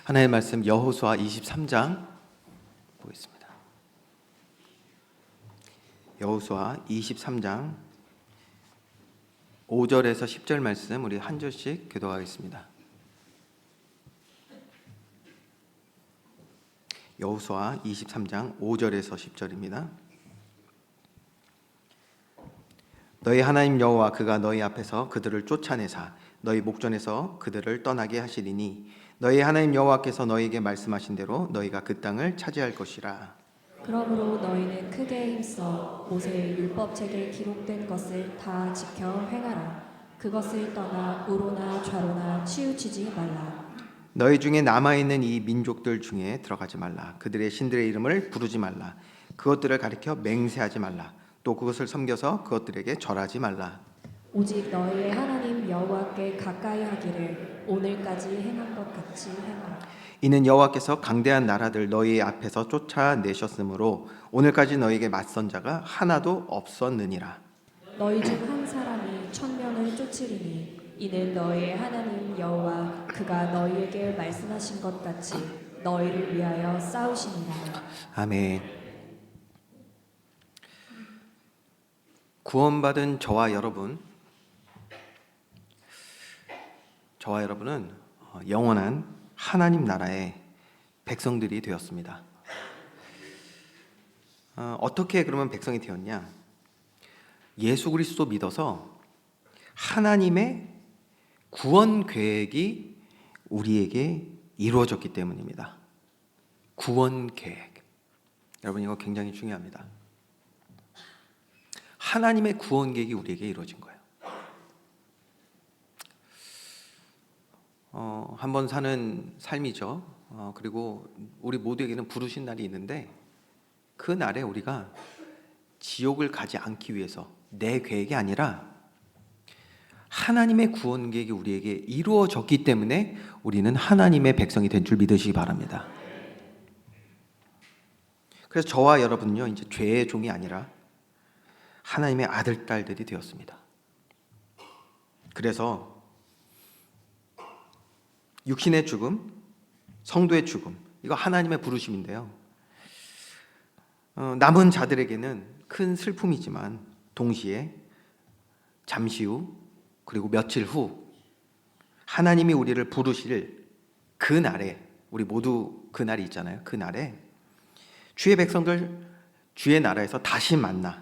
하나님의 말씀 여호수아 23장 보겠습니다. 여호수아 23장 5절에서 10절 말씀 우리 한 절씩 교독하겠습니다. 여호수아 23장 5절에서 10절입니다. 너희 하나님 여호와 그가 너희 앞에서 그들을 쫓아내사 너희 목전에서 그들을 떠나게 하시리니 너희 하나님 여호와께서 너희에게 말씀하신 대로 너희가 그 땅을 차지할 것이라. 그러므로 너희는 크게 힘써 모세의 율법책에 기록된 것을 다 지켜 행하라. 그것을 떠나 우로나 좌로나 치우치지 말라. 너희 중에 남아있는 이 민족들 중에 들어가지 말라. 그들의 신들의 이름을 부르지 말라. 그것들을 가리켜 맹세하지 말라. 또 그것을 섬겨서 그것들에게 절하지 말라. 오직 너희의 하나님 여호와께 가까이 하기를 오늘까지 행한 것 같이 행하라. 이는 여호와께서 강대한 나라들 너희 앞에서 쫓아내셨으므로 오늘까지 너희에게 맞선 자가 하나도 없었느니라. 너희 중 한 사람이 천명을 쫓으리니 이는 너희의 하나님 여호와 그가 너희에게 말씀하신 것 같이 너희를 위하여 싸우시니라. 아멘. 구원받은 저와 여러분은 영원한 하나님 나라의 백성들이 되었습니다. 어떻게 그러면 백성이 되었냐? 예수 그리스도 믿어서 하나님의 구원 계획이 우리에게 이루어졌기 때문입니다. 구원 계획. 여러분 이거 굉장히 중요합니다. 하나님의 구원 계획이 우리에게 이루어진 거예요. 한번 사는 삶이죠. 그리고 우리 모두에게는 부르신 날이 있는데 그 날에 우리가 지옥을 가지 않기 위해서 내 계획이 아니라 하나님의 구원 계획이 우리에게 이루어졌기 때문에 우리는 하나님의 백성이 된 줄 믿으시기 바랍니다. 그래서 저와 여러분은요 이제 죄의 종이 아니라 하나님의 아들, 딸들이 되었습니다. 그래서 육신의 죽음, 성도의 죽음, 이거 하나님의 부르심인데요. 남은 자들에게는 큰 슬픔이지만 동시에 잠시 후 그리고 며칠 후 하나님이 우리를 부르실 그 날에 우리 모두 그 날이 있잖아요. 그 날에 주의 백성들 주의 나라에서 다시 만나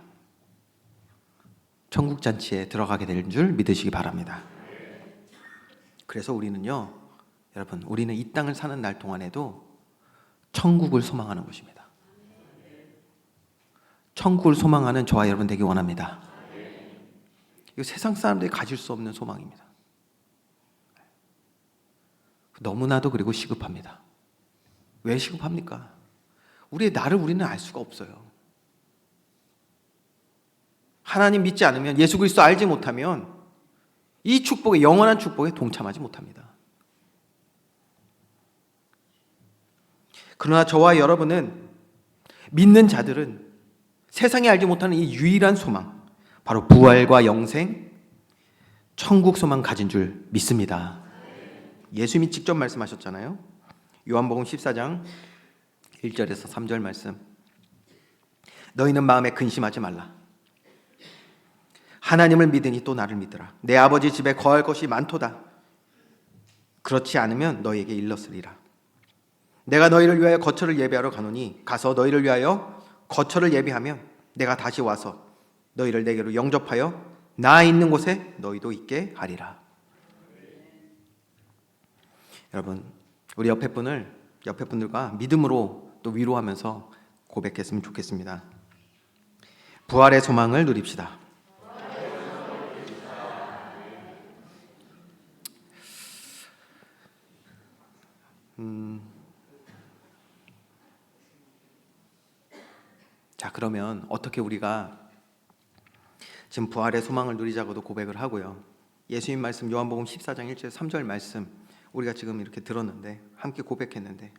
천국 잔치에 들어가게 될 줄 믿으시기 바랍니다. 그래서 우리는요, 여러분, 우리는 이 땅을 사는 날 동안에도 천국을 소망하는 것입니다. 천국을 소망하는 저와 여러분 되기 원합니다. 이거 세상 사람들이 가질 수 없는 소망입니다. 너무나도 그리고 시급합니다. 왜 시급합니까? 우리의 나를 우리는 알 수가 없어요. 하나님 믿지 않으면, 예수 그리스도 알지 못하면 이 축복에, 영원한 축복에 동참하지 못합니다. 그러나 저와 여러분은, 믿는 자들은 세상이 알지 못하는 이 유일한 소망, 바로 부활과 영생, 천국 소망 가진 줄 믿습니다. 예수님이 직접 말씀하셨잖아요. 요한복음 14장 1절에서 3절 말씀. 너희는 마음에 근심하지 말라. 하나님을 믿으니 또 나를 믿으라. 내 아버지 집에 거할 것이 많도다. 그렇지 않으면 너희에게 일렀으리라. 내가 너희를 위하여 거처를 예비하러 가노니 가서 너희를 위하여 거처를 예비하면 내가 다시 와서 너희를 내게로 영접하여 나 있는 곳에 너희도 있게 하리라. 여러분, 우리 옆에 분들과 믿음으로 또 위로하면서 고백했으면 좋겠습니다. 부활의 소망을 누립시다. 자, 그러면 어떻게 우리가 지금 부활의 소망을 누리자고도 고백을 하고요. 예수님 말씀 요한복음 14장 1절 3절 말씀 우리가 지금 이렇게 들었는데, 함께 고백했는데,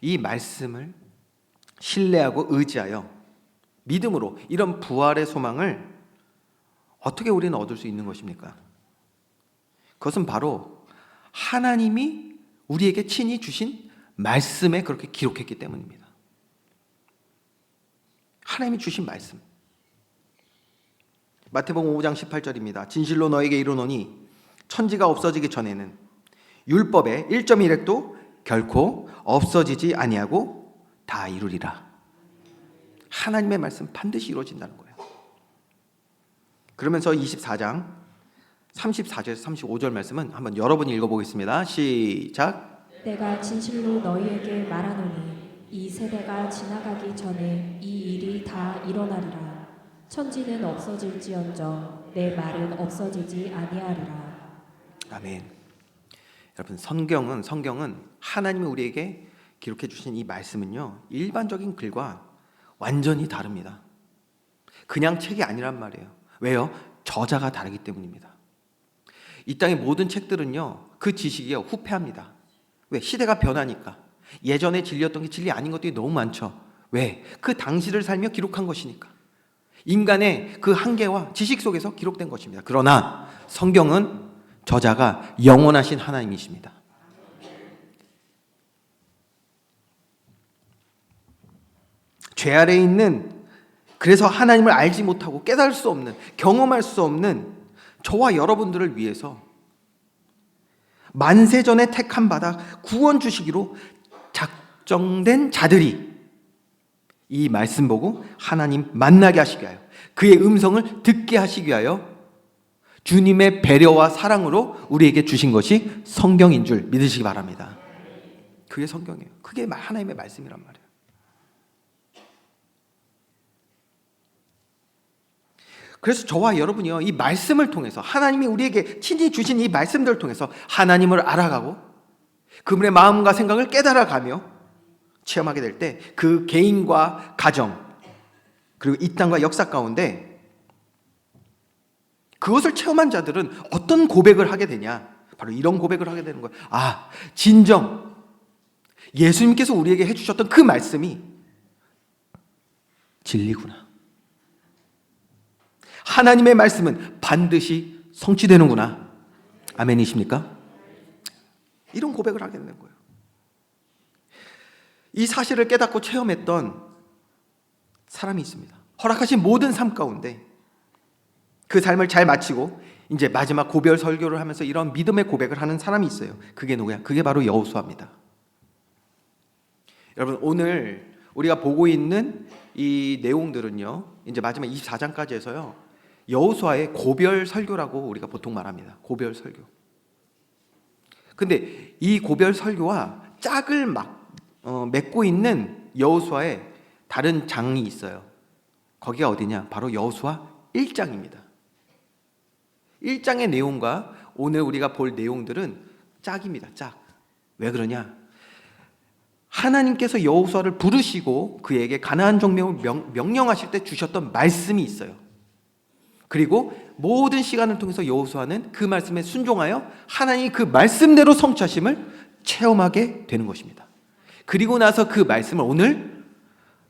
이 말씀을 신뢰하고 의지하여 믿음으로 이런 부활의 소망을 어떻게 우리는 얻을 수 있는 것입니까? 그것은 바로 하나님이 우리에게 친히 주신 말씀에 그렇게 기록했기 때문입니다. 하나님이 주신 말씀. 마태복음 5장 18절입니다. 진실로 너에게 이르노니 천지가 없어지기 전에는 율법의 1.1획도 결코 없어지지 아니하고 다 이루리라. 하나님의 말씀 반드시 이루어진다는 거예요. 그러면서 24장 34절에서 35절 말씀은 한번 여러분이 읽어보겠습니다. 시작. 내가 진실로 너희에게 말하노니 이 세대가 지나가기 전에 이 일이 다 일어나리라. 천지는 없어질지언정 내 말은 없어지지 아니하리라. 아멘. 여러분, 성경은 하나님이 우리에게 기록해 주신 이 말씀은요, 일반적인 글과 완전히 다릅니다. 그냥 책이 아니란 말이에요. 왜요? 저자가 다르기 때문입니다. 이 땅의 모든 책들은요, 그 지식이 후패합니다. 왜? 시대가 변하니까. 예전에 진리였던 게 진리 아닌 것들이 너무 많죠. 왜? 그 당시를 살며 기록한 것이니까. 인간의 그 한계와 지식 속에서 기록된 것입니다. 그러나 성경은 저자가 영원하신 하나님이십니다. 죄 아래에 있는, 그래서 하나님을 알지 못하고 깨달을 수 없는, 경험할 수 없는 저와 여러분들을 위해서 만세전에 택함 받아 구원 주시기로 작정된 자들이 이 말씀 보고 하나님 만나게 하시기 위하여, 그의 음성을 듣게 하시기 위하여 주님의 배려와 사랑으로 우리에게 주신 것이 성경인 줄 믿으시기 바랍니다. 그게 성경이에요. 그게 하나님의 말씀이란 말이에요. 그래서 저와 여러분이요, 이 말씀을 통해서, 하나님이 우리에게 친히 주신 이 말씀들을 통해서 하나님을 알아가고 그분의 마음과 생각을 깨달아가며 체험하게 될 때 그 개인과 가정, 그리고 이 땅과 역사 가운데 그것을 체험한 자들은 어떤 고백을 하게 되냐? 바로 이런 고백을 하게 되는 거예요. 아, 진정 예수님께서 우리에게 해주셨던 그 말씀이 진리구나. 하나님의 말씀은 반드시 성취되는구나. 아멘이십니까? 이런 고백을 하게 되는 거예요. 이 사실을 깨닫고 체험했던 사람이 있습니다. 허락하신 모든 삶 가운데 그 삶을 잘 마치고 이제 마지막 고별 설교를 하면서 이런 믿음의 고백을 하는 사람이 있어요. 그게 누구야? 그게 바로 여호수아입니다. 여러분, 오늘 우리가 보고 있는 이 내용들은요, 이제 마지막 24장까지 해서요, 여호수아의 고별 설교라고 우리가 보통 말합니다. 고별 설교. 근데 이 고별 설교와 짝을 맺고 있는 여호수아의 다른 장이 있어요. 거기가 어디냐? 바로 여호수아 1장입니다. 1장의 내용과 오늘 우리가 볼 내용들은 짝입니다. 짝. 왜 그러냐? 하나님께서 여호수아를 부르시고 그에게 가나안 정복을 명령하실 때 주셨던 말씀이 있어요. 그리고 모든 시간을 통해서 여호수아는 그 말씀에 순종하여 하나님이 그 말씀대로 성취하심을 체험하게 되는 것입니다. 그리고 나서 그 말씀을 오늘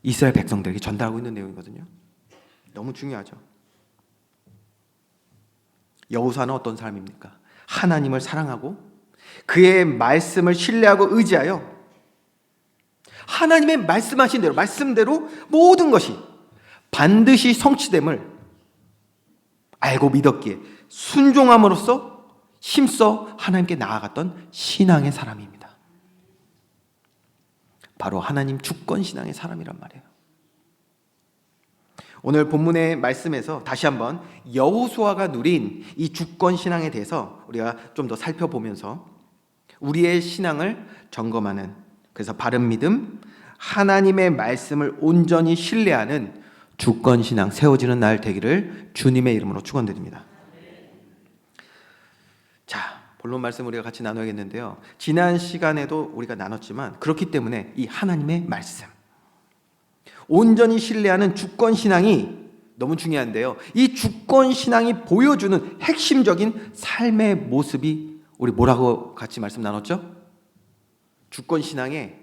이스라엘 백성들에게 전달하고 있는 내용이거든요. 너무 중요하죠. 여호수아는 어떤 사람입니까? 하나님을 사랑하고 그의 말씀을 신뢰하고 의지하여 하나님의 말씀하신 대로, 말씀대로 모든 것이 반드시 성취됨을 알고 믿었기에 순종함으로써 힘써 하나님께 나아갔던 신앙의 사람입니다. 바로 하나님 주권 신앙의 사람이란 말이에요. 오늘 본문의 말씀에서 다시 한번 여호수아가 누린 이 주권 신앙에 대해서 우리가 좀 더 살펴보면서 우리의 신앙을 점검하는, 그래서 바른 믿음, 하나님의 말씀을 온전히 신뢰하는 주권 신앙 세워지는 날 되기를 주님의 이름으로 축원드립니다. 자, 본론 말씀 우리가 같이 나눠야겠는데요. 지난 시간에도 우리가 나눴지만 그렇기 때문에 이 하나님의 말씀, 온전히 신뢰하는 주권 신앙이 너무 중요한데요. 이 주권 신앙이 보여주는 핵심적인 삶의 모습이 우리 뭐라고 같이 말씀 나눴죠? 주권 신앙의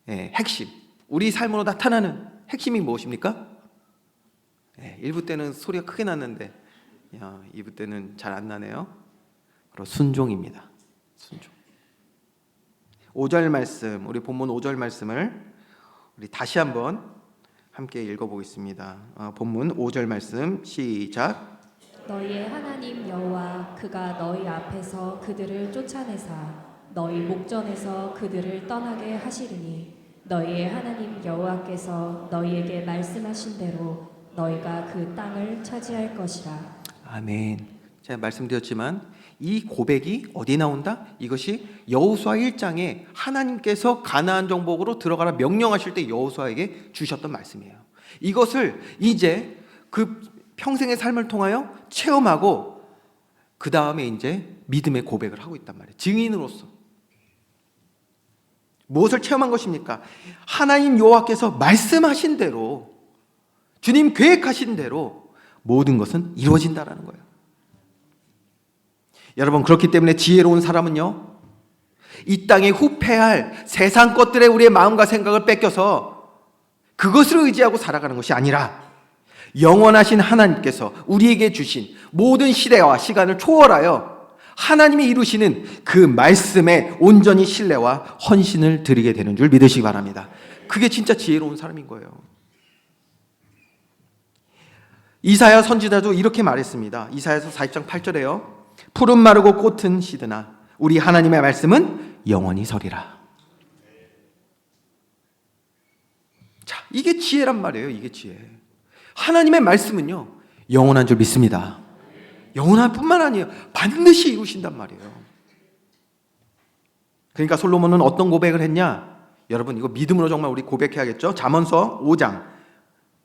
핵심, 우리 삶으로 나타나는 핵심이 무엇입니까? 1부 때는 소리가 크게 났는데 2부 때는 잘 안 나네요. 바로 순종입니다. 순종. 5절 말씀, 우리 본문 5절 말씀을 우리 다시 한번 함께 읽어보겠습니다. 본문 5절 말씀 시작. 너희의 하나님 여호와 그가 너희 앞에서 그들을 쫓아내사 너희 목전에서 그들을 떠나게 하시리니 너희의 하나님 여호와께서 너희에게 말씀하신 대로 너희가 그 땅을 차지할 것이라. 아멘. 제가 말씀드렸지만 이 고백이 어디 나온다? 이것이 여호수아 1장에 하나님께서 가나안 정복으로 들어가라 명령하실 때 여호수아에게 주셨던 말씀이에요. 이것을 이제 그 평생의 삶을 통하여 체험하고 그 다음에 이제 믿음의 고백을 하고 있단 말이에요. 증인으로서. 무엇을 체험한 것입니까? 하나님 여호와께서 말씀하신 대로, 주님 계획하신 대로 모든 것은 이루어진다라는 거예요. 여러분, 그렇기 때문에 지혜로운 사람은요, 이 땅에 후패할 세상 것들에 우리의 마음과 생각을 뺏겨서 그것을 의지하고 살아가는 것이 아니라 영원하신 하나님께서 우리에게 주신 모든 시대와 시간을 초월하여 하나님이 이루시는 그 말씀에 온전히 신뢰와 헌신을 드리게 되는 줄 믿으시기 바랍니다. 그게 진짜 지혜로운 사람인 거예요. 이사야 선지자도 이렇게 말했습니다. 이사야서 40장 8절에요. 푸른 마르고 꽃은 시드나 우리 하나님의 말씀은 영원히 서리라. 자, 이게 지혜란 말이에요. 이게 지혜. 하나님의 말씀은요, 영원한 줄 믿습니다. 영원한 뿐만 아니에요. 반드시 이루신단 말이에요. 그러니까 솔로몬은 어떤 고백을 했냐? 여러분, 이거 믿음으로 정말 우리 고백해야겠죠? 잠언서 5장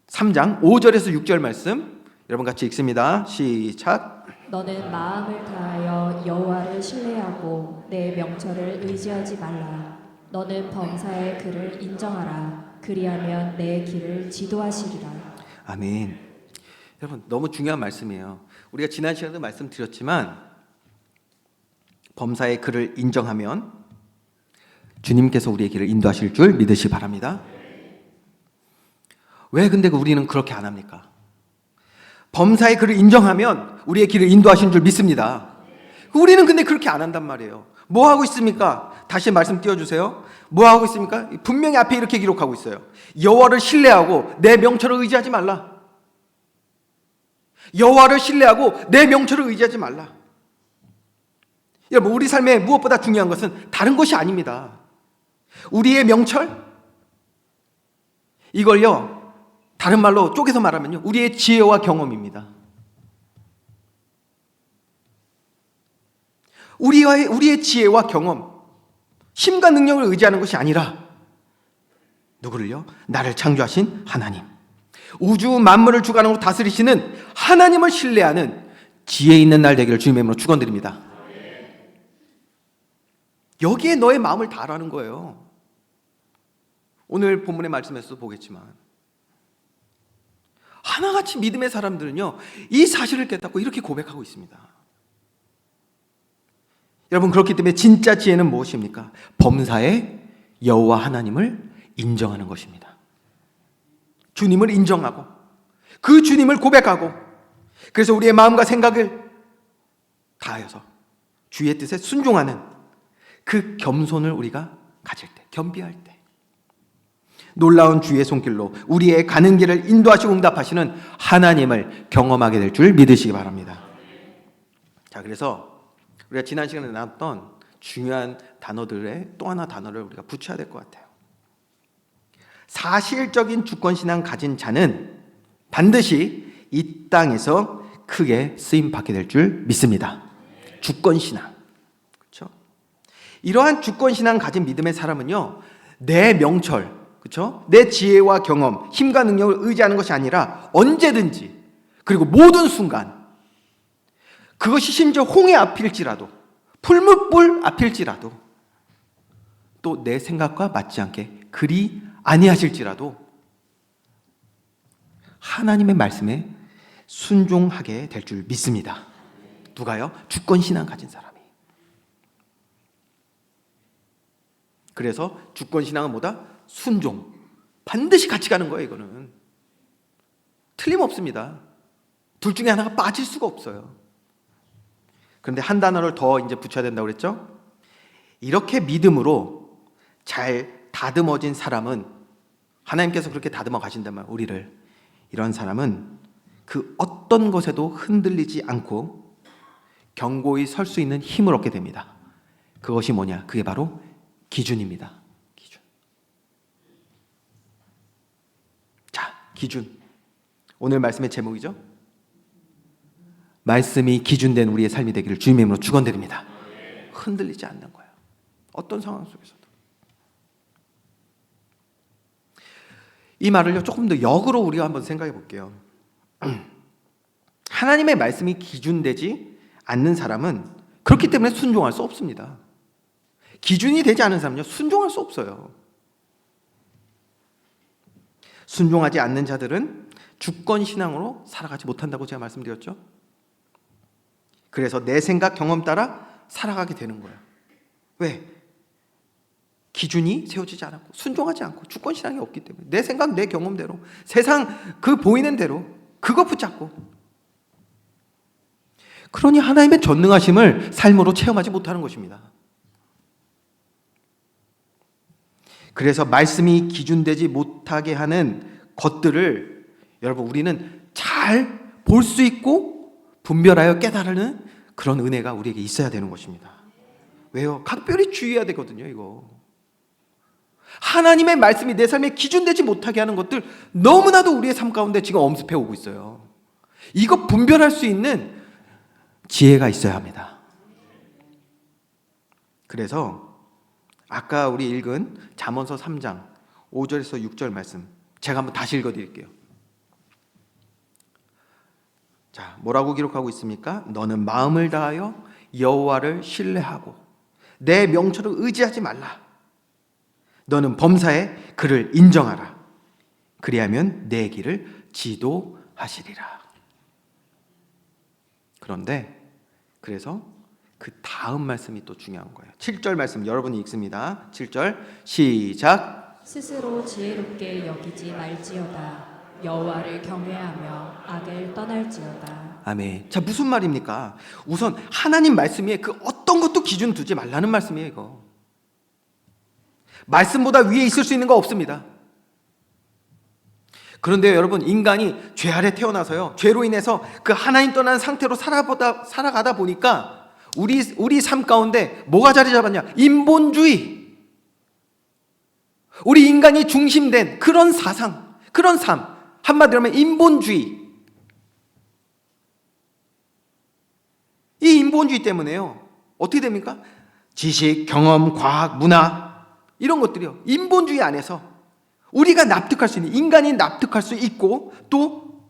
3장 5절에서 6절 말씀 여러분 같이 읽습니다. 시작. 너는 마음을 다하여 여호와를 신뢰하고 내 명철을 의지하지 말라. 너는 범사의 그를 인정하라. 그리하면 내 길을 지도하시리라. 아멘. 여러분, 너무 중요한 말씀이에요. 우리가 지난 시간에도 말씀드렸지만 범사의 그를 인정하면 주님께서 우리의 길을 인도하실 줄 믿으시 바랍니다. 왜 근데 우리는 그렇게 안 합니까? 범사의 그를 인정하면 우리의 길을 인도하신 줄 믿습니다. 우리는 근데 그렇게 안 한단 말이에요. 뭐 하고 있습니까? 다시 말씀 띄워주세요. 뭐 하고 있습니까? 분명히 앞에 이렇게 기록하고 있어요. 여호와를 신뢰하고 내 명철을 의지하지 말라. 여호와를 신뢰하고 내 명철을 의지하지 말라. 여러분, 우리 삶에 무엇보다 중요한 것은 다른 것이 아닙니다. 우리의 명철? 이걸요, 다른 말로 쪼개서 말하면요, 우리의 지혜와 경험입니다. 우리의 지혜와 경험, 힘과 능력을 의지하는 것이 아니라 누구를요? 나를 창조하신 하나님, 우주 만물을 주관하고 다스리시는 하나님을 신뢰하는 지혜 있는 날 되기를 주님의 이름으로 축원드립니다. 여기에 너의 마음을 다하라는 거예요. 오늘 본문의 말씀에서도 보겠지만 하나같이 믿음의 사람들은요, 이 사실을 깨닫고 이렇게 고백하고 있습니다. 여러분, 그렇기 때문에 진짜 지혜는 무엇입니까? 범사의 여호와 하나님을 인정하는 것입니다. 주님을 인정하고 그 주님을 고백하고, 그래서 우리의 마음과 생각을 다하여서 주의 뜻에 순종하는 그 겸손을 우리가 가질 때, 겸비할 때, 놀라운 주의 손길로 우리의 가는 길을 인도하시고 응답하시는 하나님을 경험하게 될 줄 믿으시기 바랍니다. 자, 그래서 우리가 지난 시간에 나눴던 중요한 단어들의 또 하나 단어를 우리가 붙여야 될 것 같아요. 사실적인 주권신앙 가진 자는 반드시 이 땅에서 크게 쓰임받게 될 줄 믿습니다. 주권신앙. 그렇죠? 이러한 주권신앙 가진 믿음의 사람은요, 내 명철, 그렇죠? 내 지혜와 경험, 힘과 능력을 의지하는 것이 아니라 언제든지, 그리고 모든 순간, 그것이 심지어 홍해 앞일지라도, 풀무불 앞일지라도, 또 내 생각과 맞지 않게 그리 아니하실지라도 하나님의 말씀에 순종하게 될 줄 믿습니다. 누가요? 주권신앙 가진 사람이. 그래서 주권신앙은 뭐다? 순종. 반드시 같이 가는 거예요. 이거는 틀림없습니다. 둘 중에 하나가 빠질 수가 없어요. 그런데 한 단어를 더 이제 붙여야 된다고 그랬죠? 이렇게 믿음으로 잘 다듬어진 사람은, 하나님께서 그렇게 다듬어 가신다면 우리를, 이런 사람은 그 어떤 것에도 흔들리지 않고 견고히 설 수 있는 힘을 얻게 됩니다. 그것이 뭐냐? 그게 바로 기준입니다. 기준. 자, 기준. 오늘 말씀의 제목이죠. 말씀이 기준된 우리의 삶이 되기를 주님의 이름으로 축원드립니다. 흔들리지 않는 거예요. 어떤 상황 속에서도. 이 말을요, 조금 더 역으로 우리가 한번 생각해 볼게요. 하나님의 말씀이 기준되지 않는 사람은 그렇기 때문에 순종할 수 없습니다. 기준이 되지 않은 사람은요, 순종할 수 없어요. 순종하지 않는 자들은 주권 신앙으로 살아가지 못한다고 제가 말씀드렸죠. 그래서 내 생각, 경험 따라 살아가게 되는 거예요. 왜? 기준이 세워지지 않았고 순종하지 않고 주권 신앙이 없기 때문에 내 생각, 내 경험대로, 세상 그 보이는 대로 그거 붙잡고, 그러니 하나님의 전능하심을 삶으로 체험하지 못하는 것입니다. 그래서 말씀이 기준되지 못하게 하는 것들을 여러분, 우리는 잘 볼 수 있고 분별하여 깨달는 그런 은혜가 우리에게 있어야 되는 것입니다. 왜요? 각별히 주의해야 되거든요. 이거 하나님의 말씀이 내 삶에 기준되지 못하게 하는 것들 너무나도 우리의 삶 가운데 지금 엄습해 오고 있어요. 이거 분별할 수 있는 지혜가 있어야 합니다. 그래서 아까 우리 읽은 잠언서 3장 5절에서 6절 말씀 제가 한번 다시 읽어드릴게요. 자, 뭐라고 기록하고 있습니까? 너는 마음을 다하여 여호와를 신뢰하고 내 명철을 의지하지 말라. 너는 범사에 그를 인정하라. 그리하면 내 길을 지도하시리라. 그런데 그래서 그 다음 말씀이 또 중요한 거예요. 7절 말씀 여러분이 읽습니다. 7절 시작. 스스로 지혜롭게 여기지 말지어다. 여호와를 경외하며 악을 떠날지어다. 아멘. 자, 무슨 말입니까? 우선 하나님 말씀에 그 어떤 것도 기준 두지 말라는 말씀이에요. 이거 말씀보다 위에 있을 수 있는 거 없습니다. 그런데 여러분, 인간이 죄 아래 태어나서요, 죄로 인해서 그 하나님 떠난 상태로 살아가다 보니까 우리 삶 가운데 뭐가 자리 잡았냐? 인본주의. 우리 인간이 중심된 그런 사상, 그런 삶, 한마디로 하면 인본주의. 이 인본주의 때문에요, 어떻게 됩니까? 지식, 경험, 과학, 문화 이런 것들이요, 인본주의 안에서 우리가 납득할 수 있는, 인간이 납득할 수 있고 또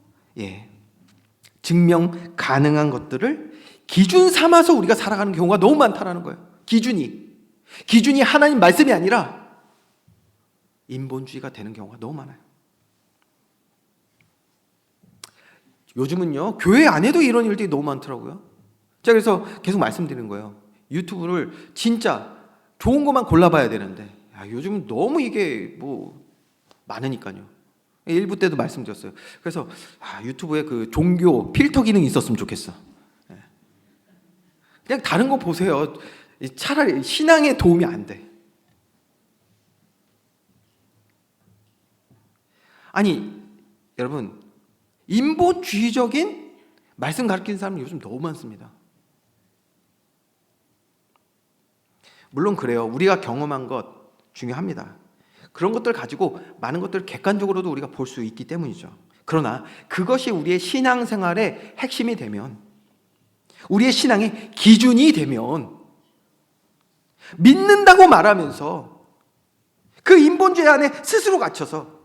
증명 가능한 것들을 기준 삼아서 우리가 살아가는 경우가 너무 많다라는 거예요. 기준이 하나님 말씀이 아니라 인본주의가 되는 경우가 너무 많아요. 요즘은요, 교회 안에도 이런 일들이 너무 많더라고요. 제가 그래서 계속 말씀드리는 거예요. 유튜브를 진짜 좋은 것만 골라봐야 되는데 요즘은 너무 이게 많으니까요. 일부 때도 말씀드렸어요. 그래서 유튜브에 그 종교 필터 기능이 있었으면 좋겠어. 그냥 다른 거 보세요. 차라리 신앙에 도움이 안 돼. 아니 여러분, 인본주의적인 말씀 가르치는 사람이 요즘 너무 많습니다. 물론 그래요. 우리가 경험한 것 중요합니다. 그런 것들 가지고 많은 것들을 객관적으로도 우리가 볼 수 있기 때문이죠. 그러나 그것이 우리의 신앙생활의 핵심이 되면, 우리의 신앙의 기준이 되면, 믿는다고 말하면서 그 인본주의 안에 스스로 갇혀서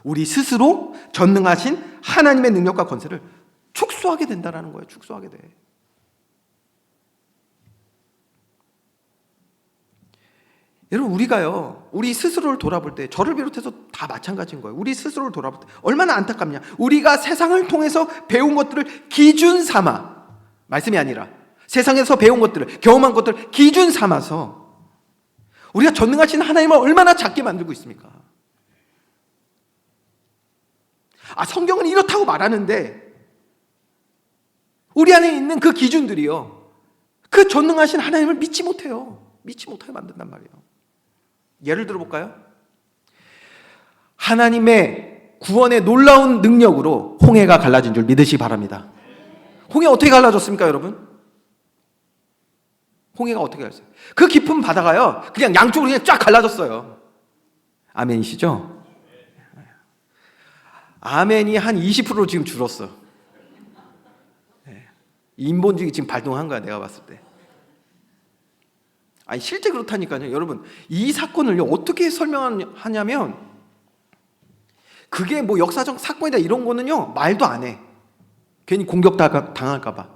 우리 스스로 전능하신 하나님의 능력과 권세를 축소하게 된다는 거예요. 축소하게 돼. 여러분, 우리가요, 우리 스스로를 돌아볼 때, 저를 비롯해서 다 마찬가지인 거예요. 우리 스스로를 돌아볼 때 얼마나 안타깝냐. 우리가 세상을 통해서 배운 것들을 기준 삼아, 말씀이 아니라 세상에서 배운 것들을, 경험한 것들을 기준 삼아서 우리가 전능하신 하나님을 얼마나 작게 만들고 있습니까? 성경은 이렇다고 말하는데 우리 안에 있는 그 기준들이요, 그 전능하신 하나님을 믿지 못해요. 믿지 못하게 만든단 말이에요. 예를 들어볼까요? 하나님의 구원의 놀라운 능력으로 홍해가 갈라진 줄 믿으시기 바랍니다. 홍해 어떻게 갈라졌습니까, 여러분? 홍해가 어떻게 갈라졌어요? 그 깊은 바다가요, 그냥 양쪽으로 그냥 쫙 갈라졌어요. 아멘이시죠? 아멘이 한 20% 지금 줄었어. 인본주의 지금 발동한 거야, 내가 봤을 때. 아니, 실제 그렇다니까요. 여러분, 이 사건을요, 어떻게 설명하냐면, 그게 뭐 역사적 사건이다 이런 거는요, 말도 안 해. 괜히 공격 당할까봐.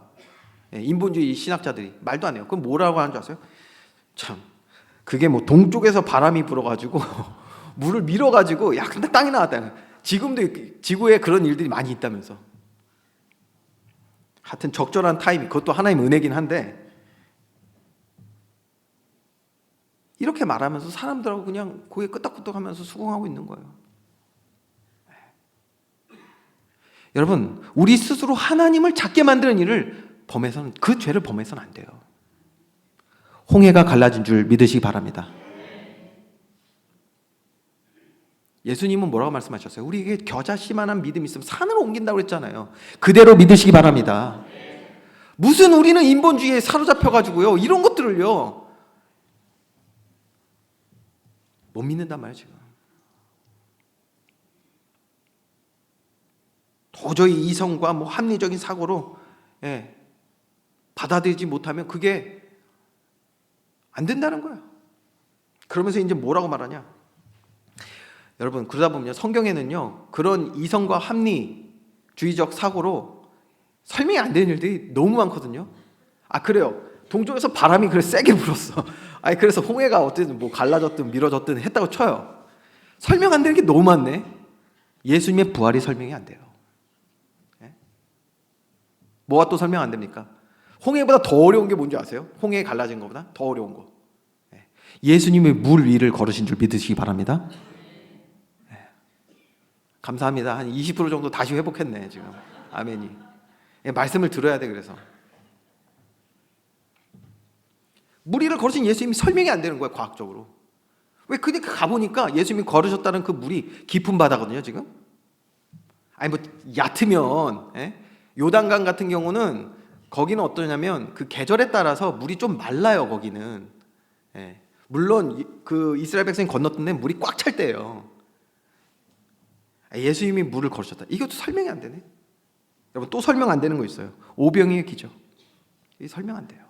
인본주의 신학자들이 말도 안 해요. 그럼 뭐라고 하는 줄 아세요? 참, 그게 뭐 동쪽에서 바람이 불어가지고 물을 밀어가지고 야, 근데 땅이 나왔다. 지금도 지구에 그런 일들이 많이 있다면서. 하여튼 적절한 타이밍, 그것도 하나님 은혜긴 한데, 이렇게 말하면서 사람들하고 그냥 고개 끄덕끄덕하면서 수긍하고 있는 거예요. 여러분, 우리 스스로 하나님을 작게 만드는 일을 범해서는, 그 죄를 범해서는 안 돼요. 홍해가 갈라진 줄 믿으시기 바랍니다. 예수님은 뭐라고 말씀하셨어요? 우리에게 겨자씨만한 믿음이 있으면 산을 옮긴다고 그랬잖아요. 그대로 믿으시기 바랍니다. 무슨 우리는 인본주의에 사로잡혀가지고요, 이런 것들을요 못 믿는단 말이에요. 지금 도저히 이성과 뭐 합리적인 사고로 받아들이지 못하면 그게 안 된다는 거예요. 그러면서 이제 뭐라고 말하냐? 여러분, 그러다 보면 성경에는요, 그런 이성과 합리주의적 사고로 설명이 안 되는 일들이 너무 많거든요. 아, 그래요. 동쪽에서 바람이 그래 세게 불었어. 아니, 그래서 홍해가 어쨌든 뭐 갈라졌든 미뤄졌든 했다고 쳐요. 설명 안 되는 게 너무 많네. 예수님의 부활이 설명이 안 돼요. 뭐가 또 설명 안 됩니까? 홍해보다 더 어려운 게 뭔지 아세요? 홍해 갈라진 것보다 더 어려운 거. 예수님의 물 위를 걸으신 줄 믿으시기 바랍니다. 감사합니다. 한 20% 정도 다시 회복했네, 지금. 아멘이. 말씀을 들어야 돼, 그래서. 물 위를 걸으신 예수님이 설명이 안 되는 거예요, 과학적으로. 왜? 그러니까 가보니까 예수님이 걸으셨다는 그 물이 깊은 바다거든요, 지금. 아니, 뭐, 얕으면, 요단강 같은 경우는 거기는 어떠냐면 그 계절에 따라서 물이 좀 말라요, 거기는. 물론 그 이스라엘 백성이 건넜던 데 물이 꽉 찰 때예요. 예수님이 물을 걸으셨다. 이것도 설명이 안 되네. 여러분, 또 설명 안 되는 거 있어요. 오병이의 기적. 이 설명 안 돼요.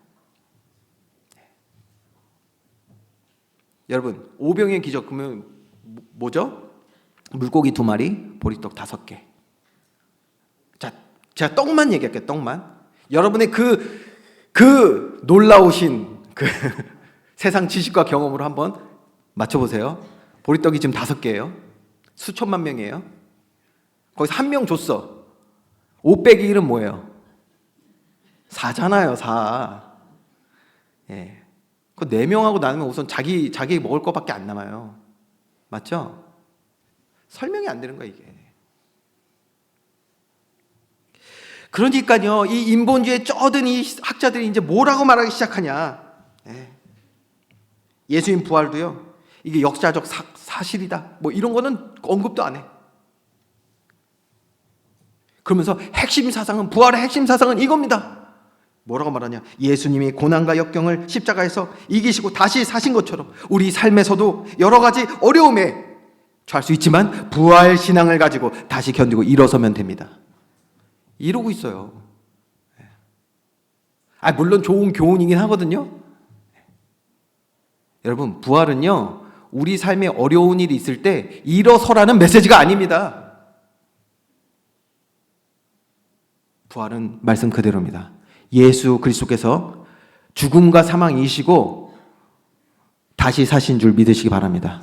여러분, 오병이의 기적 그러면 뭐죠? 물고기 2마리, 보리떡 5개. 자, 제가 떡만 얘기할게요. 떡만. 여러분의 그 놀라우신 그 세상 지식과 경험으로 한번 맞춰보세요. 보리떡이 지금 5개예요. 수천만 명이에요. 거기서 1명 줬어. 5 빼기 1은 뭐예요? 4잖아요, 4. 그 4명하고 나누면 우선 자기 먹을 것밖에 안 남아요. 맞죠? 설명이 안 되는 거야, 이게. 그러니까요, 이 인본주의에 쩌든 이 학자들이 이제 뭐라고 말하기 시작하냐. 예수님 부활도요, 이게 역사적 사실이다. 뭐 이런 거는 언급도 안 해. 그러면서 핵심 사상은, 부활의 핵심 사상은 이겁니다. 뭐라고 말하냐? 예수님이 고난과 역경을 십자가에서 이기시고 다시 사신 것처럼 우리 삶에서도 여러 가지 어려움에 처할 수 있지만 부활 신앙을 가지고 다시 견디고 일어서면 됩니다. 이러고 있어요. 물론 좋은 교훈이긴 하거든요. 여러분, 부활은요, 우리 삶에 어려운 일이 있을 때 일어서라는 메시지가 아닙니다. 부활은 말씀 그대로입니다. 예수 그리스도께서 죽음과 사망 이기시고 다시 사신 줄 믿으시기 바랍니다.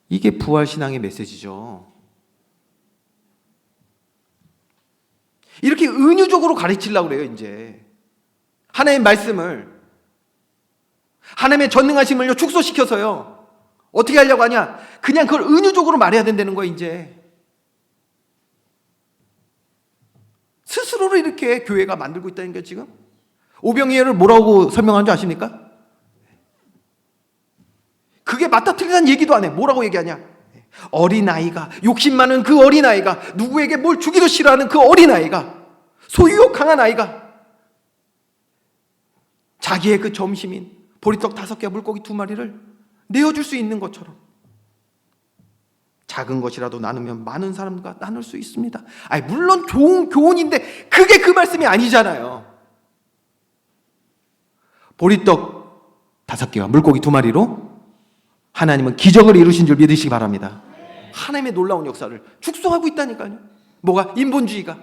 이게 부활 신앙의 메시지죠. 이렇게 은유적으로 가르치려고 그래요, 이제. 하나님의 말씀을, 하나님의 전능하심을 축소시켜서요. 어떻게 하려고 하냐? 그냥 그걸 은유적으로 말해야 된다는 거예요, 이제. 스스로를 이렇게 교회가 만들고 있다는 게 지금. 오병이어를 뭐라고 설명한 줄 아십니까? 그게 맞다 틀리다는 얘기도 안 해. 뭐라고 얘기하냐? 어린아이가, 욕심 많은 그 어린아이가, 누구에게 뭘 주기도 싫어하는 그 어린아이가, 소유욕 강한 아이가 자기의 그 점심인 보리떡 5개, 물고기 2마리를 내어줄 수 있는 것처럼 작은 것이라도 나누면 많은 사람과 나눌 수 있습니다. 아니, 물론 좋은 교훈인데 그게 그 말씀이 아니잖아요. 보리떡 5개와 물고기 2마리로 하나님은 기적을 이루신 줄 믿으시기 바랍니다. 하나님의 놀라운 역사를 축소하고 있다니까요. 뭐가? 인본주의가.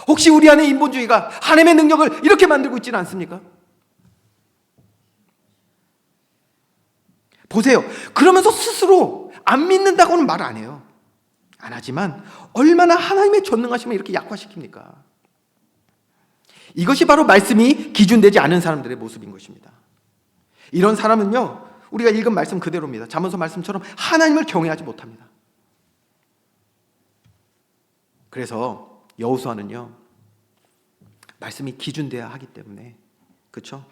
혹시 우리 안에 인본주의가 하나님의 능력을 이렇게 만들고 있지는 않습니까? 보세요. 그러면서 스스로 안 믿는다고는 말 안 해요. 안 하지만 얼마나 하나님의 전능하심을 이렇게 약화시킵니까? 이것이 바로 말씀이 기준되지 않은 사람들의 모습인 것입니다. 이런 사람은요, 우리가 읽은 말씀 그대로입니다. 잠언서 말씀처럼 하나님을 경외하지 못합니다. 그래서 여호수아는요, 말씀이 기준돼야 하기 때문에, 그렇죠?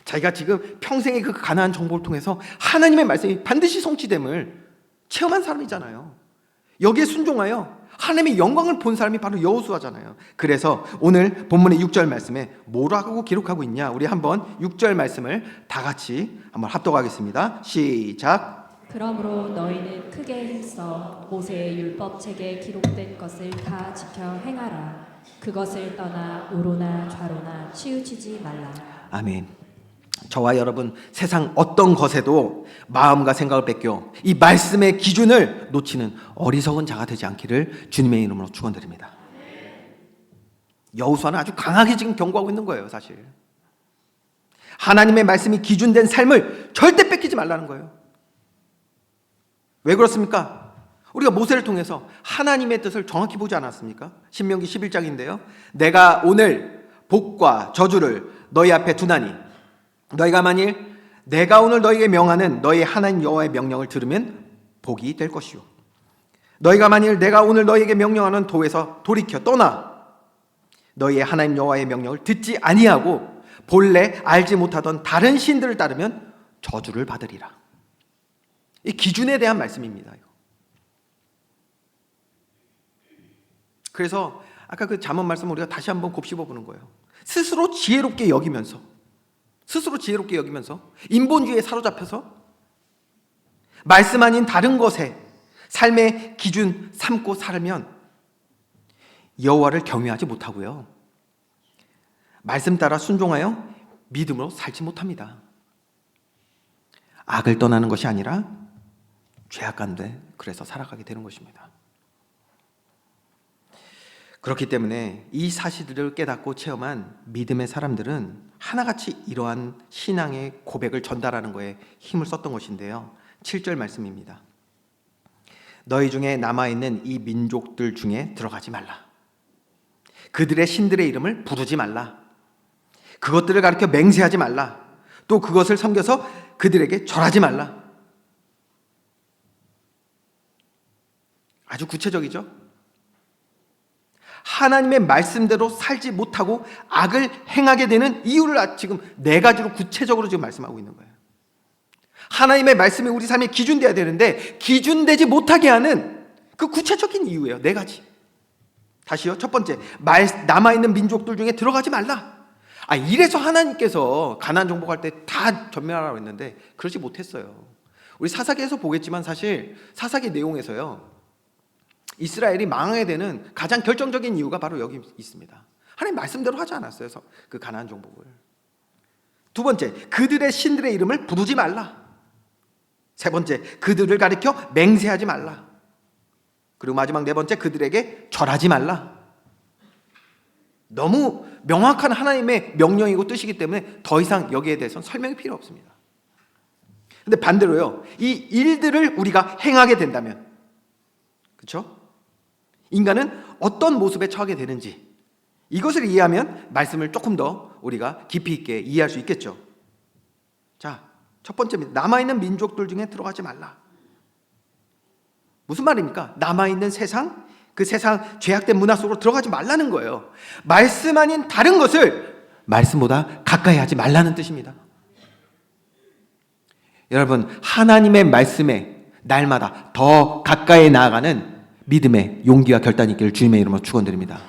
자기가 지금 평생의 그 가나안 정복을 통해서 하나님의 말씀이 반드시 성취됨을 체험한 사람이잖아요. 여기에 순종하여 하나님의 영광을 본 사람이 바로 여호수아잖아요. 그래서 오늘 본문의 6절 말씀에 뭐라고 기록하고 있냐? 우리 한번 6절 말씀을 다 같이 한번 합독하겠습니다. 시작. 그러므로 너희는 크게 힘써 모세의 율법책에 기록된 것을 다 지켜 행하라. 그것을 떠나 우로나 좌로나 치우치지 말라. 아멘. 저와 여러분, 세상 어떤 것에도 마음과 생각을 뺏겨 이 말씀의 기준을 놓치는 어리석은 자가 되지 않기를 주님의 이름으로 축원드립니다. 여호수아는 아주 강하게 지금 경고하고 있는 거예요. 사실 하나님의 말씀이 기준된 삶을 절대 뺏기지 말라는 거예요. 왜 그렇습니까? 우리가 모세를 통해서 하나님의 뜻을 정확히 보지 않았습니까? 신명기 11장인데요. 내가 오늘 복과 저주를 너희 앞에 두나니 너희가 만일 내가 오늘 너희에게 명하는 너희 하나님 여호와의 명령을 들으면 복이 될 것이요, 너희가 만일 내가 오늘 너희에게 명령하는 도에서 돌이켜 떠나 너희의 하나님 여호와의 명령을 듣지 아니하고 본래 알지 못하던 다른 신들을 따르면 저주를 받으리라. 이 기준에 대한 말씀입니다. 그래서 아까 그 잠언 말씀 우리가 다시 한번 곱씹어 보는 거예요. 스스로 지혜롭게 여기면서 인본주의에 사로잡혀서 말씀 아닌 다른 것에 삶의 기준 삼고 살면 여호와를 경외하지 못하고요, 말씀 따라 순종하여 믿음으로 살지 못합니다. 악을 떠나는 것이 아니라 죄악 가운데 그래서 살아가게 되는 것입니다. 그렇기 때문에 이 사실들을 깨닫고 체험한 믿음의 사람들은 하나같이 이러한 신앙의 고백을 전달하는 거에 힘을 썼던 것인데요. 7절 말씀입니다. 너희 중에 남아있는 이 민족들 중에 들어가지 말라. 그들의 신들의 이름을 부르지 말라. 그것들을 가리켜 맹세하지 말라. 또 그것을 섬겨서 그들에게 절하지 말라. 아주 구체적이죠? 하나님의 말씀대로 살지 못하고 악을 행하게 되는 이유를 지금 4가지로 구체적으로 지금 말씀하고 있는 거예요. 하나님의 말씀이 우리 삶의 기준돼야 되는데 기준되지 못하게 하는 그 구체적인 이유예요. 4가지. 다시요. 첫 번째, 남아있는 민족들 중에 들어가지 말라. 이래서 하나님께서 가나안 정복할 때 다 전멸하라고 했는데 그러지 못했어요. 우리 사사기에서 보겠지만 사실 사사기 내용에서요, 이스라엘이 망하게 되는 가장 결정적인 이유가 바로 여기 있습니다. 하나님 말씀대로 하지 않았어요, 그 가나안 정복을. 두 번째, 그들의 신들의 이름을 부르지 말라. 세 번째, 그들을 가리켜 맹세하지 말라. 그리고 마지막 4번째, 그들에게 절하지 말라. 너무 명확한 하나님의 명령이고 뜻이기 때문에 더 이상 여기에 대해서는 설명이 필요 없습니다. 근데 반대로요, 이 일들을 우리가 행하게 된다면, 그렇죠? 인간은 어떤 모습에 처하게 되는지 이것을 이해하면 말씀을 조금 더 우리가 깊이 있게 이해할 수 있겠죠. 자, 첫 번째입니다. 남아있는 민족들 중에 들어가지 말라. 무슨 말입니까? 남아있는 세상, 그 세상 죄악된 문화 속으로 들어가지 말라는 거예요. 말씀 아닌 다른 것을 말씀보다 가까이 하지 말라는 뜻입니다. 여러분, 하나님의 말씀에 날마다 더 가까이 나아가는 믿음의 용기와 결단이 있기를 주님의 이름으로 축원드립니다.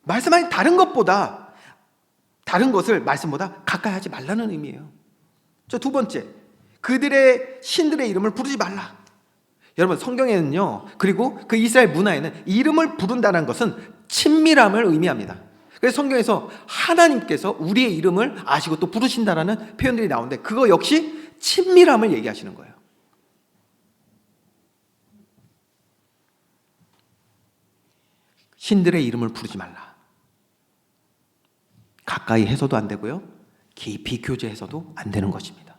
말씀 안에 다른 것을 말씀보다 가까이 하지 말라는 의미예요. 저 두 번째, 그들의 신들의 이름을 부르지 말라. 여러분, 성경에는요, 그리고 그 이스라엘 문화에는 이름을 부른다는 것은 친밀함을 의미합니다. 그래서 성경에서 하나님께서 우리의 이름을 아시고 또 부르신다라는 표현들이 나오는데, 그거 역시 친밀함을 얘기하시는 거예요. 신들의 이름을 부르지 말라. 가까이 해서도 안 되고요, 깊이 교제해서도 안 되는 것입니다.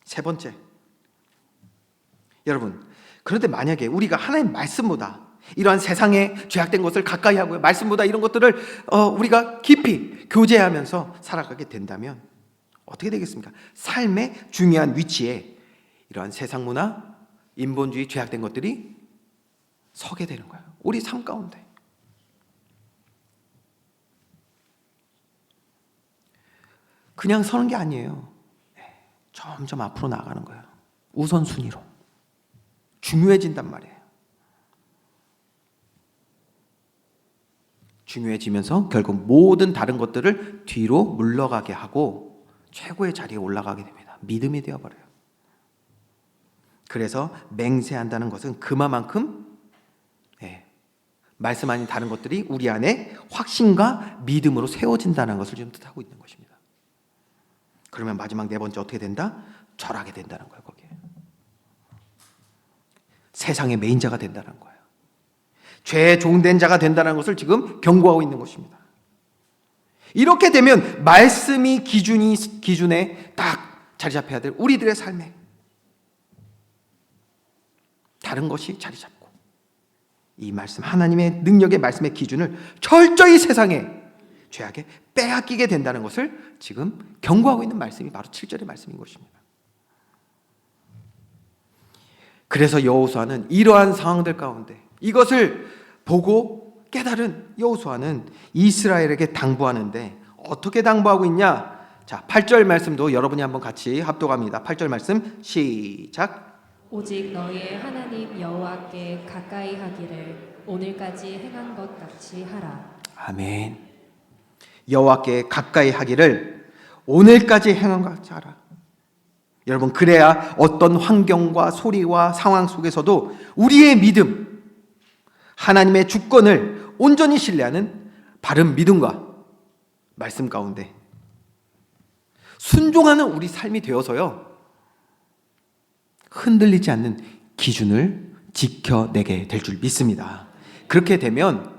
세 번째, 여러분, 그런데 만약에 우리가 하나님 말씀보다 이러한 세상에 죄악된 것을 가까이 하고요, 말씀보다 이런 것들을 우리가 깊이 교제하면서 살아가게 된다면 어떻게 되겠습니까? 삶의 중요한 위치에 이러한 세상 문화, 인본주의, 죄악된 것들이 서게 되는 거예요. 우리 삶 가운데. 그냥 서는 게 아니에요. 점점 앞으로 나아가는 거예요. 우선순위로. 중요해진단 말이에요. 중요해지면서 결국 모든 다른 것들을 뒤로 물러가게 하고 최고의 자리에 올라가게 됩니다. 믿음이 되어버려요. 그래서 맹세한다는 것은 그만큼 말씀 아닌 다른 것들이 우리 안에 확신과 믿음으로 세워진다는 것을 지금 뜻하고 있는 것입니다. 그러면 마지막 네 번째 어떻게 된다? 절하게 된다는 거예요. 거기에 세상의 메인자가 된다는 거예요. 죄의 종된 자가 된다는 것을 지금 경고하고 있는 것입니다. 이렇게 되면 말씀이 기준에 딱 자리 잡혀야 될 우리들의 삶에 다른 것이 자리 잡고 이 말씀, 하나님의 능력의 말씀의 기준을 철저히 세상에 죄악에 빼앗기게 된다는 것을 지금 경고하고 있는 말씀이 바로 7절의 말씀인 것입니다. 그래서 여호수아는 이러한 상황들 가운데 이것을 보고 깨달은 여호수아는 이스라엘에게 당부하는데 어떻게 당부하고 있냐? 자, 8절 말씀도 여러분이 한번 같이 합독합니다. 8절 말씀 시작. 오직 너희의 하나님 여호와께 가까이 하기를 오늘까지 행한 것 같이 하라. 아멘. 여호와께 가까이 하기를 오늘까지 행한 것 같이 하라. 여러분, 그래야 어떤 환경과 소리와 상황 속에서도 우리의 믿음, 하나님의 주권을 온전히 신뢰하는 바른 믿음과 말씀 가운데 순종하는 우리 삶이 되어서요, 흔들리지 않는 기준을 지켜내게 될 줄 믿습니다. 그렇게 되면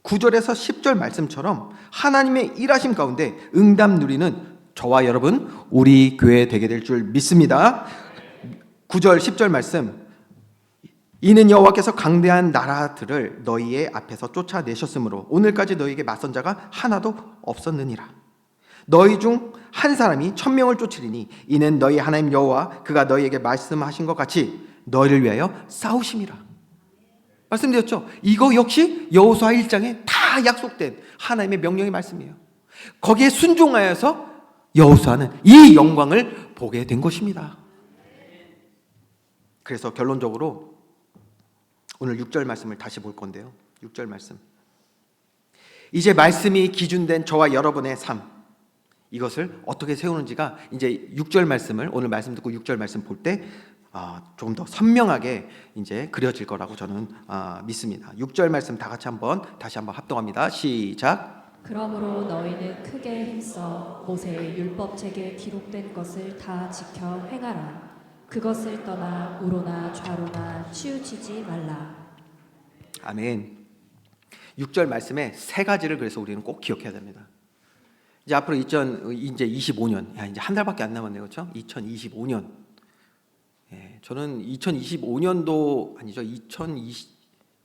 9절에서 10절 말씀처럼 하나님의 일하심 가운데 응답 누리는 저와 여러분, 우리 교회 되게 될 줄 믿습니다. 9절 10절 말씀, 이는 여호와께서 강대한 나라들을 너희의 앞에서 쫓아내셨으므로 오늘까지 너희에게 맞선 자가 하나도 없었느니라. 너희 중 한 사람이 1000명을 쫓으리니 이는 너희 하나님 여호와 그가 너희에게 말씀하신 것 같이 너희를 위하여 싸우심이라. 말씀드렸죠? 이거 역시 여호수아 1장에 다 약속된 하나님의 명령의 말씀이에요. 거기에 순종하여서 여호수아는 이 영광을 보게 된 것입니다. 그래서 결론적으로 오늘 6절 말씀을 다시 볼 건데요. 6절 말씀. 이제 말씀이 기준된 저와 여러분의 삶, 이것을 어떻게 세우는지가 이제 6절 말씀을 오늘 말씀 듣고 6절 말씀 볼 때 조금 더 선명하게 이제 그려질 거라고 저는 믿습니다. 6절 말씀 다 같이 다시 한번 합동합니다. 시작. 그러므로 너희는 크게 힘써 모세의 율법책에 기록된 것을 다 지켜 행하라. 그것을 떠나 우로나 좌로나 치우치지 말라. 아멘. 6절 말씀에 세 가지를 그래서 우리는 꼭 기억해야 됩니다. 이제 앞으로 이제 25년, 이제 한 달밖에 안 남았네요, 그렇죠? 2025년. 저는 2025년도 아니죠,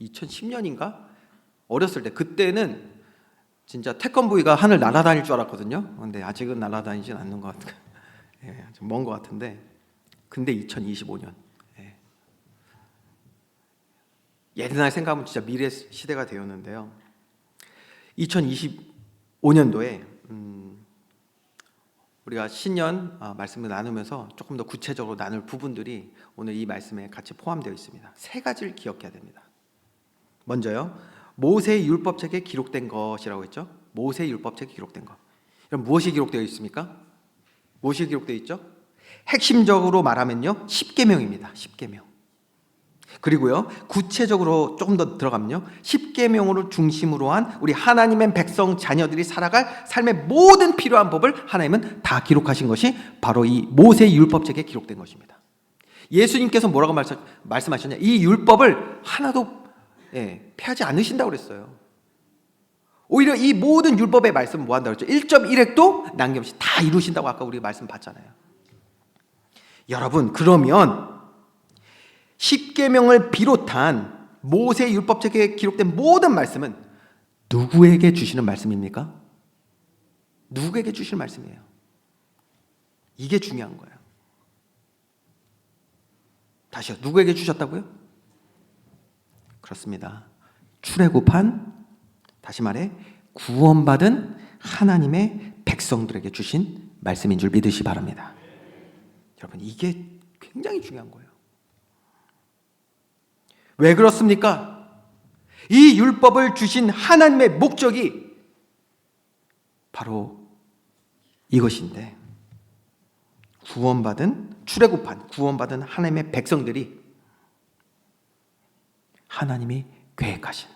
2010년인가 어렸을 때 그때는 진짜 태권브이가 하늘 날아다닐 줄 알았거든요. 근데 아직은 날아다니진 않는 것 같아요. 좀 먼 것 같은데. 근데 2025년. 옛날 생각하면 진짜 미래 시대가 되었는데요. 2025년도에 우리가 신년 말씀을 나누면서 조금 더 구체적으로 나눌 부분들이 오늘 이 말씀에 같이 포함되어 있습니다. 세 가지를 기억해야 됩니다. 먼저요, 모세의 율법책에 기록된 것이라고 했죠. 모세의 율법책에 기록된 것. 그럼 무엇이 기록되어 있습니까? 무엇이 기록되어 있죠? 핵심적으로 말하면요, 십계명입니다. 십계명. 그리고요, 구체적으로 조금 더 들어가면요, 십계명으로 중심으로 한 우리 하나님의 백성 자녀들이 살아갈 삶의 모든 필요한 법을 하나님은 다 기록하신 것이 바로 이 모세의 율법책에 기록된 것입니다. 예수님께서 뭐라고 말씀하셨냐? 이 율법을 하나도 폐하지 않으신다고 그랬어요. 오히려 이 모든 율법의 말씀은 뭐 한다고 그랬죠? 1.1획도 남김없이 다 이루신다고 아까 우리가 말씀 봤잖아요. 여러분, 그러면 십계명을 비롯한 모세 율법책에 기록된 모든 말씀은 누구에게 주시는 말씀입니까? 누구에게 주시는 말씀이에요? 이게 중요한 거예요. 다시요. 누구에게 주셨다고요? 그렇습니다. 출애굽한, 다시 말해 구원받은 하나님의 백성들에게 주신 말씀인 줄 믿으시 바랍니다. 여러분, 이게 굉장히 중요한 거예요. 왜 그렇습니까? 이 율법을 주신 하나님의 목적이 바로 이것인데, 출애굽한 구원받은 하나님의 백성들이 하나님이 계획하신,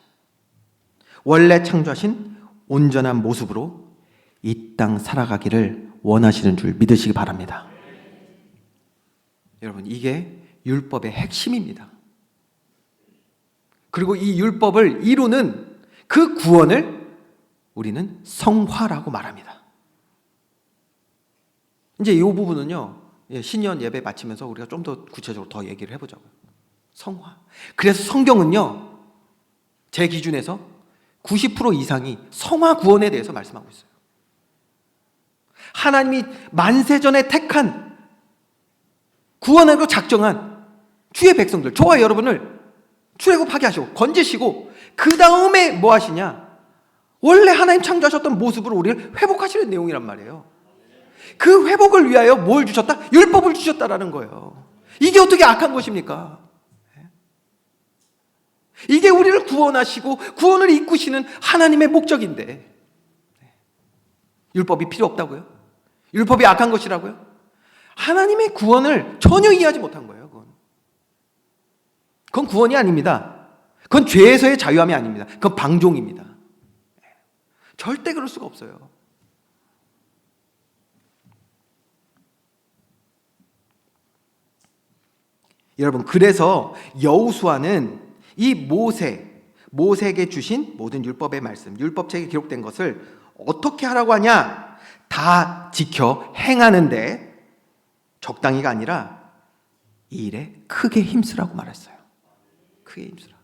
원래 창조하신 온전한 모습으로 이 땅 살아가기를 원하시는 줄 믿으시기 바랍니다. 여러분, 이게 율법의 핵심입니다. 그리고 이 율법을 이루는 그 구원을 우리는 성화라고 말합니다. 이제 이 부분은요, 신년 예배 마치면서 우리가 좀 더 구체적으로 더 얘기를 해보자고요. 성화. 그래서 성경은요, 제 기준에서 90% 이상이 성화 구원에 대해서 말씀하고 있어요. 하나님이 만세전에 택한, 구원하기로 작정한 주의 백성들, 저와 여러분을 출애굽하게 하시고 건지시고, 그 다음에 뭐 하시냐? 원래 하나님 창조하셨던 모습으로 우리를 회복하시는 내용이란 말이에요. 그 회복을 위하여 뭘 주셨다? 율법을 주셨다라는 거예요. 이게 어떻게 악한 것입니까? 이게 우리를 구원하시고 구원을 이끄시는 하나님의 목적인데, 율법이 필요 없다고요? 율법이 악한 것이라고요? 하나님의 구원을 전혀 이해하지 못한 거예요. 그건 구원이 아닙니다. 그건 죄에서의 자유함이 아닙니다. 그건 방종입니다. 절대 그럴 수가 없어요. 여러분, 그래서 여호수아는 이 모세에게 주신 모든 율법의 말씀, 율법책에 기록된 것을 어떻게 하라고 하냐? 다 지켜 행하는데 적당히가 아니라 이 일에 크게 힘쓰라고 말했어요. 크게 힘쓰라.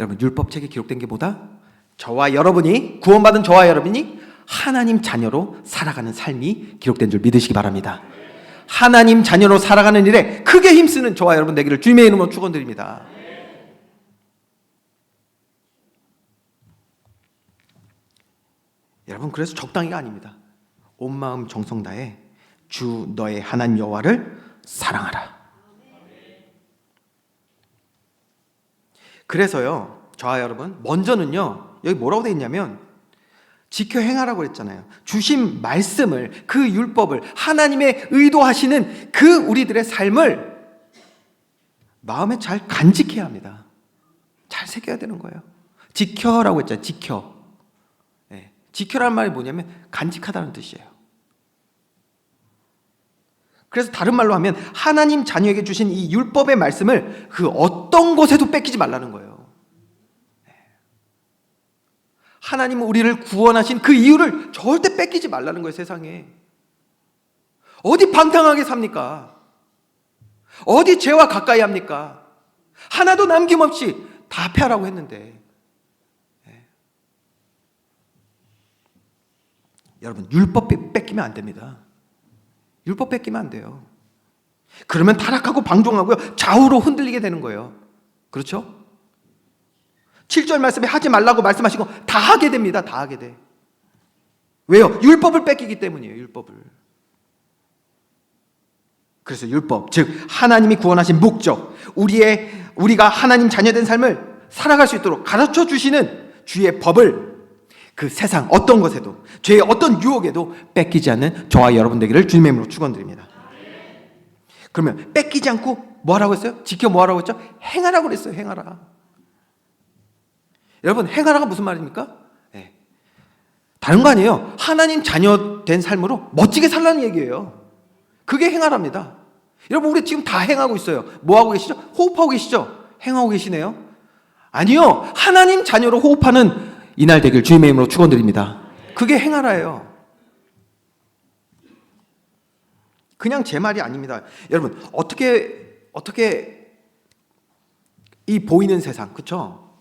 여러분, 율법책에 기록된 게 뭐다? 저와 여러분이, 구원받은 저와 여러분이 하나님 자녀로 살아가는 삶이 기록된 줄 믿으시기 바랍니다. 하나님 자녀로 살아가는 일에 크게 힘쓰는 저와 여러분 되기를 주님의 이름으로 축원드립니다. 여러분, 그래서 적당히가 아닙니다. 온 마음 정성 다해 주 너의 하나님 여호와를 사랑하라. 그래서요, 저와 여러분, 먼저는요, 여기 뭐라고 되어 있냐면 지켜 행하라고 했잖아요. 주신 말씀을, 그 율법을, 하나님의 의도하시는 그 우리들의 삶을 마음에 잘 간직해야 합니다. 잘 새겨야 되는 거예요. 지켜라고 했잖아요. 지켜. 네. 지켜라는 말이 뭐냐면 간직하다는 뜻이에요. 그래서 다른 말로 하면 하나님 자녀에게 주신 이 율법의 말씀을 그 어떤 것에도 뺏기지 말라는 거예요. 하나님은 우리를 구원하신 그 이유를 절대 뺏기지 말라는 거예요. 세상에 어디 방탕하게 삽니까? 어디 죄와 가까이 합니까? 하나도 남김없이 다 폐하라고 했는데, 여러분, 율법 뺏기면 안 됩니다. 율법 뺏기면 안 돼요. 그러면 타락하고 방종하고요, 좌우로 흔들리게 되는 거예요. 그렇죠? 7절 말씀에 하지 말라고 말씀하시고 다 하게 됩니다. 다 하게 돼. 왜요? 율법을 뺏기기 때문이에요. 율법을. 그래서 율법, 즉 하나님이 구원하신 목적, 우리가 하나님 자녀된 삶을 살아갈 수 있도록 가르쳐 주시는 주의 법을 그 세상 어떤 것에도, 죄의 어떤 유혹에도 뺏기지 않는 저와 여러분 되기를 주님의 이름으로 축원드립니다. 그러면 뺏기지 않고 뭐 하라고 했어요? 지켜 뭐 하라고 했죠? 행하라고 그랬어요. 행하라. 여러분, 행하라가 무슨 말입니까? 네. 다른 거 아니에요. 하나님 자녀 된 삶으로 멋지게 살라는 얘기예요. 그게 행하랍니다. 여러분, 우리 지금 다 행하고 있어요. 뭐 하고 계시죠? 호흡하고 계시죠? 행하고 계시네요. 아니요, 하나님 자녀로 호흡하는 이날 되길 주님의 이름으로 축원드립니다. 그게 행하라예요. 그냥 제 말이 아닙니다. 여러분, 어떻게 이 보이는 세상, 그렇죠?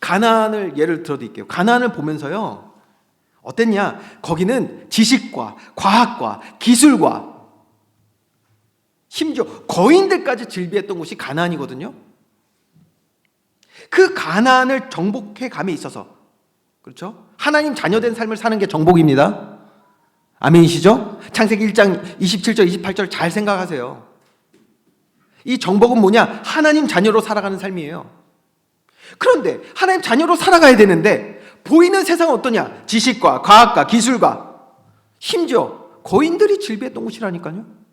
가나안을 예를 들어 드릴게요. 가나안을 보면서요, 어땠냐? 거기는 지식과 과학과 기술과 심지어 거인들까지 즐비했던 곳이 가나안이거든요. 그 가나안을 정복해 감에 있어서, 그렇죠? 하나님 자녀된 삶을 사는 게 정복입니다. 아멘이시죠? 창세기 1장 27절 28절 잘 생각하세요. 이 정복은 뭐냐? 하나님 자녀로 살아가는 삶이에요. 그런데 하나님 자녀로 살아가야 되는데 보이는 세상은 어떠냐? 지식과 과학과 기술과 심지어 거인들이 즐비했던 곳이라니까요.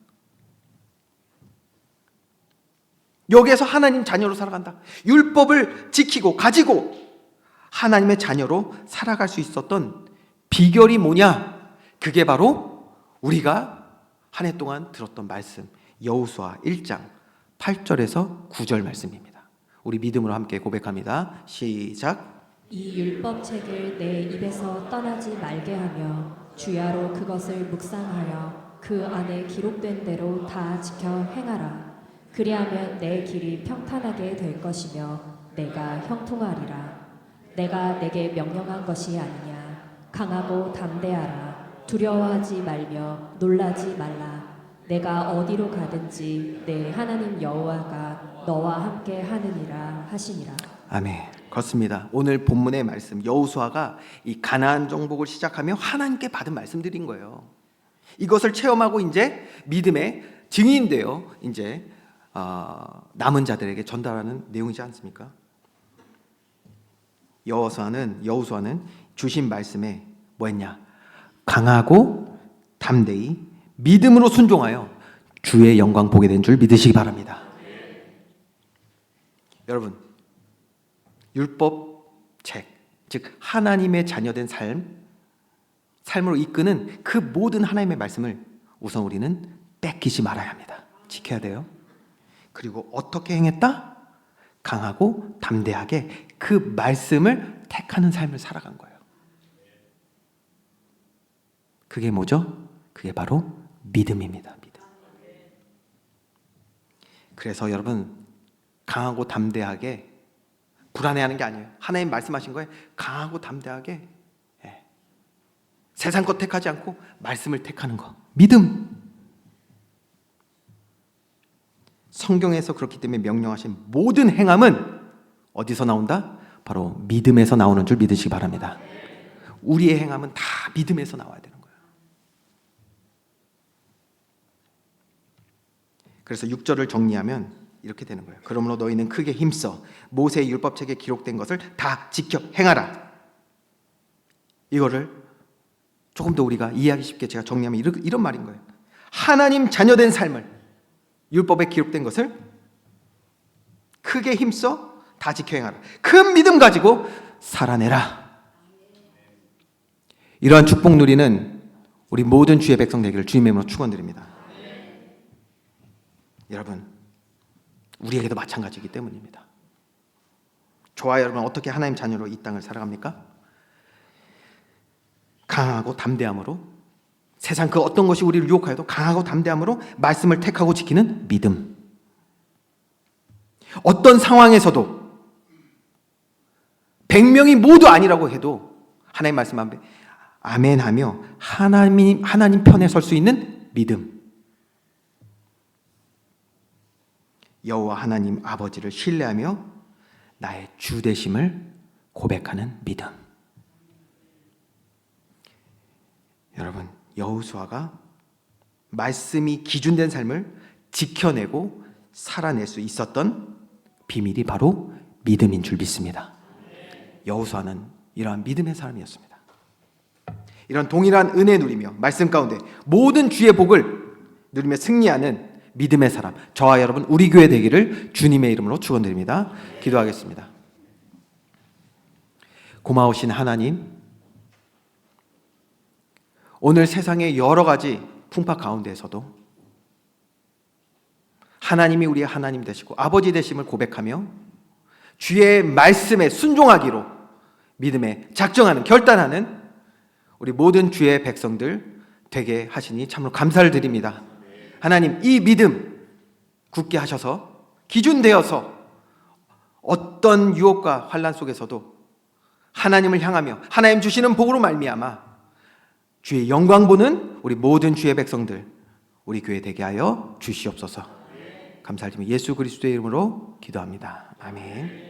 여기에서 하나님 자녀로 살아간다. 율법을 지키고 가지고 하나님의 자녀로 살아갈 수 있었던 비결이 뭐냐? 그게 바로 우리가 한 해 동안 들었던 말씀, 여호수아 1장 8절에서 9절 말씀입니다. 우리 믿음으로 함께 고백합니다. 시작. 이 율법책을 내 입에서 떠나지 말게 하며 주야로 그것을 묵상하여 그 안에 기록된 대로 다 지켜 행하라. 그리하면 내 길이 평탄하게 될 것이며 내가 형통하리라. 내가 내게 명령한 것이 아니냐. 강하고 담대하라. 두려워하지 말며 놀라지 말라. 내가 어디로 가든지 내 하나님 여호와가 너와 함께 하느니라 하시니라. 아멘. 그렇습니다. 오늘 본문의 말씀, 여호수아가 이 가나안 정복을 시작하며 하나님께 받은 말씀드린 거예요. 이것을 체험하고 이제 믿음의 증인되어 이제 남은 자들에게 전달하는 내용이지 않습니까? 여호수아는 주신 말씀에 뭐했냐? 강하고 담대히 믿음으로 순종하여 주의 영광 보게 된 줄 믿으시기 바랍니다. 여러분, 율법책, 즉 하나님의 자녀된 삶으로 이끄는 그 모든 하나님의 말씀을 우선 우리는 뺏기지 말아야 합니다. 지켜야 돼요. 그리고 어떻게 행했다? 강하고 담대하게 그 말씀을 택하는 삶을 살아간 거예요. 그게 뭐죠? 그게 바로 믿음입니다. 믿음. 그래서 여러분, 강하고 담대하게 불안해하는 게 아니에요. 하나님 말씀하신 거에 강하고 담대하게 세상 것 택하지 않고 말씀을 택하는 거. 믿음. 성경에서 그렇기 때문에 명령하신 모든 행함은 어디서 나온다? 바로 믿음에서 나오는 줄 믿으시기 바랍니다. 우리의 행함은 다 믿음에서 나와야 되는 거예요. 그래서 6절을 정리하면 이렇게 되는 거예요. 그러므로 너희는 크게 힘써 모세의 율법책에 기록된 것을 다 지켜 행하라. 이거를 조금 더 우리가 이해하기 쉽게 제가 정리하면 이런 말인 거예요. 하나님 자녀된 삶을, 율법에 기록된 것을 크게 힘써 다 지켜 행하라. 큰 믿음 가지고 살아내라. 이러한 축복 누리는 우리 모든 주의 백성 되기를 주님의 이름으로 축원드립니다. 여러분, 우리에게도 마찬가지이기 때문입니다. 저와 여러분 어떻게 하나님 자녀로 이 땅을 살아갑니까? 강하고 담대함으로, 세상 그 어떤 것이 우리를 유혹하여도 강하고 담대함으로 말씀을 택하고 지키는 믿음. 어떤 상황에서도 100명이 모두 아니라고 해도 하나님 말씀 앞에 아멘하며 하나님 편에 설 수 있는 믿음. 여호와 하나님 아버지를 신뢰하며 나의 주 되심을 고백하는 믿음. 여러분, 여호수아가 말씀이 기준된 삶을 지켜내고 살아낼 수 있었던 비밀이 바로 믿음인 줄 믿습니다. 여호수아는 이러한 믿음의 사람이었습니다. 이런 동일한 은혜 누리며 말씀 가운데 모든 주의 복을 누리며 승리하는 믿음의 사람, 저와 여러분 우리 교회 되기를 주님의 이름으로 축원드립니다. 기도하겠습니다. 고마우신 하나님, 오늘 세상의 여러 가지 풍파 가운데에서도 하나님이 우리의 하나님 되시고 아버지 되심을 고백하며 주의 말씀에 순종하기로 믿음에 작정하는, 결단하는 우리 모든 주의 백성들 되게 하시니 참으로 감사를 드립니다. 하나님, 이 믿음 굳게 하셔서 기준되어서 어떤 유혹과 환난 속에서도 하나님을 향하며 하나님 주시는 복으로 말미암아 주의 영광 보는 우리 모든 주의 백성들, 우리 교회 되게 하여 주시옵소서. 감사드리며 예수 그리스도의 이름으로 기도합니다. 아멘.